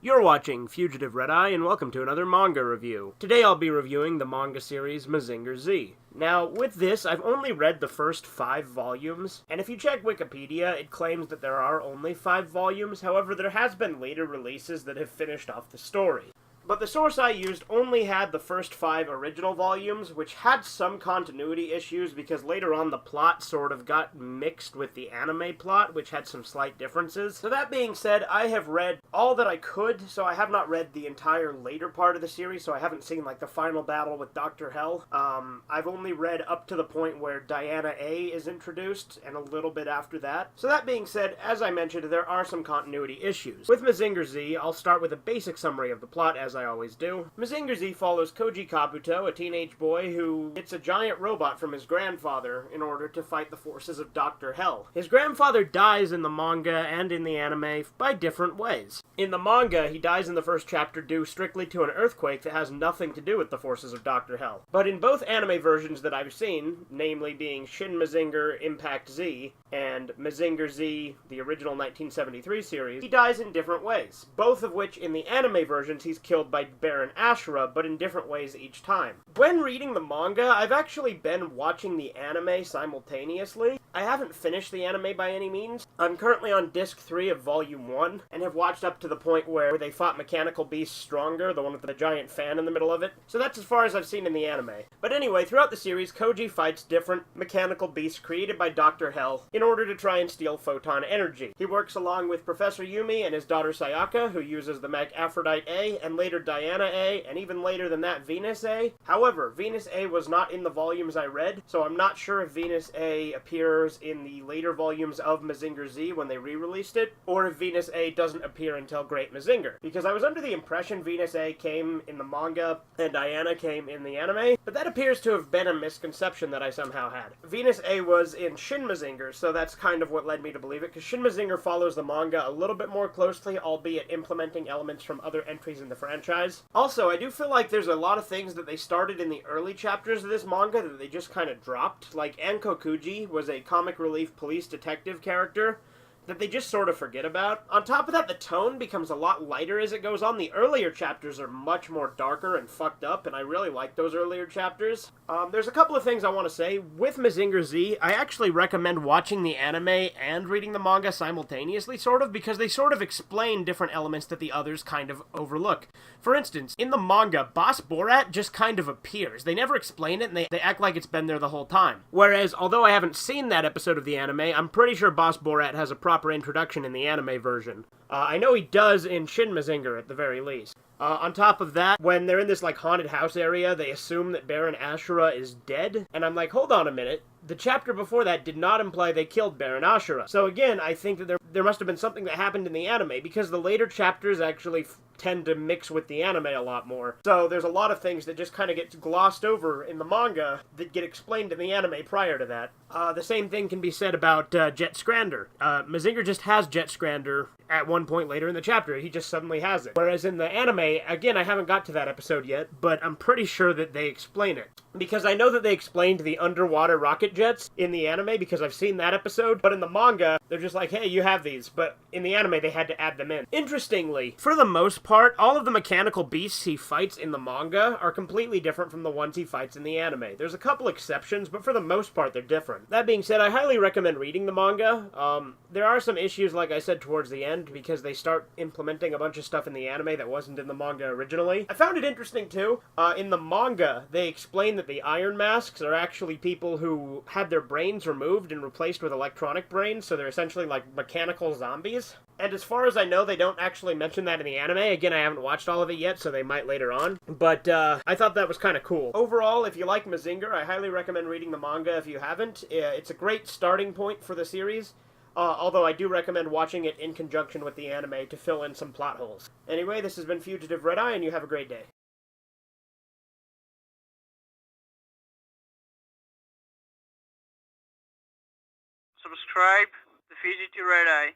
You're watching Fugitive Red-Eye, and welcome to another manga review. Today I'll be reviewing the manga series Mazinger Z. Now, with this, I've only read the first 5 volumes, and if you check Wikipedia, it claims that there are only 5 volumes. However, there has been later releases that have finished off the story. But the source I used only had the first 5 original volumes, which had some continuity issues because later on the plot sort of got mixed with the anime plot, which had some slight differences. So that being said, I have read all that I could, so I have not read the entire later part of the series, so I haven't seen like the final battle with Dr. Hell. I've only read up to the point where Diana A is introduced, and a little bit after that. So that being said, as I mentioned, there are some continuity issues. With Mazinger Z, I'll start with a basic summary of the plot, as I always do. Mazinger Z follows Koji Kabuto, a teenage boy who gets a giant robot from his grandfather in order to fight the forces of Dr. Hell. His grandfather dies in the manga and in the anime by different ways. In the manga, he dies in the first chapter due strictly to an earthquake that has nothing to do with the forces of Dr. Hell. But in both anime versions that I've seen, namely being Shin Mazinger Impact Z and Mazinger Z, the original 1973 series, he dies in different ways, both of which in the anime versions he's killed by Baron Ashura, but in different ways each time. When reading the manga, I've actually been watching the anime simultaneously. I haven't finished the anime by any means. I'm currently on disc 3 of volume 1, and have watched up to the point where they fought Mechanical Beast Stronger, the one with the giant fan in the middle of it. So that's as far as I've seen in the anime. But anyway, throughout the series, Koji fights different mechanical beasts created by Dr. Hell in order to try and steal photon energy. He works along with Professor Yumi and his daughter Sayaka, who uses the mech Aphrodite A, and later Diana A, and even later than that, Venus A. However, Venus A was not in the volumes I read, so I'm not sure if Venus A appears in the later volumes of Mazinger Z when they re-released it, or if Venus A doesn't appear until Great Mazinger. Because I was under the impression Venus A came in the manga and Diana came in the anime, but that appears to have been a misconception that I somehow had. Venus A was in Shin Mazinger, so that's kind of what led me to believe it, because Shin Mazinger follows the manga a little bit more closely, albeit implementing elements from other entries in the franchise. Also, I do feel like there's a lot of things that they started in the early chapters of this manga that they just kind of dropped. Like, Anko Kuji was a comic relief police detective character that they just sort of forget about. On top of that, the tone becomes a lot lighter as it goes on. The earlier chapters are much more darker and fucked up, and I really like those earlier chapters. There's a couple of things I want to say. With Mazinger Z, I actually recommend watching the anime and reading the manga simultaneously, sort of, because they sort of explain different elements that the others kind of overlook. For instance, in the manga, Boss Borat just kind of appears. They never explain it, and they act like it's been there the whole time. Whereas, although I haven't seen that episode of the anime, I'm pretty sure Boss Borat has a proper introduction in the anime version. I know he does in Shin Mazinger at the very least. On top of that, when they're in this like haunted house area, they assume that Baron Ashura is dead, and I'm like, hold on a minute. The chapter before that did not imply they killed Baron Ashura. So again, I think that there must have been something that happened in the anime, because the later chapters actually tend to mix with the anime a lot more. So there's a lot of things that just kind of get glossed over in the manga that get explained in the anime prior to that. The same thing can be said about Jet Scrander. Mazinger just has Jet Scrander at one point later in the chapter. He just suddenly has it. Whereas in the anime, again, I haven't got to that episode yet, but I'm pretty sure that they explain it. Because I know that they explained the underwater rocket jets in the anime, because I've seen that episode, but in the manga, they're just like, hey, you have these, but in the anime, they had to add them in. Interestingly, for the most part, all of the mechanical beasts he fights in the manga are completely different from the ones he fights in the anime. There's a couple exceptions, but for the most part, they're different. That being said, I highly recommend reading the manga. There are some issues, like I said, towards the end, because they start implementing a bunch of stuff in the anime that wasn't in the manga originally. I found it interesting, too. In the manga, they explain that the Iron Masks are actually people who had their brains removed and replaced with electronic brains, so they're essentially like mechanical zombies. And as far as I know, they don't actually mention that in the anime. Again, I haven't watched all of it yet, so they might later on. But I thought that was kind of cool. Overall, if you like Mazinger, I highly recommend reading the manga if you haven't. It's a great starting point for the series. Although I do recommend watching it in conjunction with the anime to fill in some plot holes. Anyway, this has been Fugitive Red-Eye, and you have a great day. Subscribe to Fugitive Red Eye.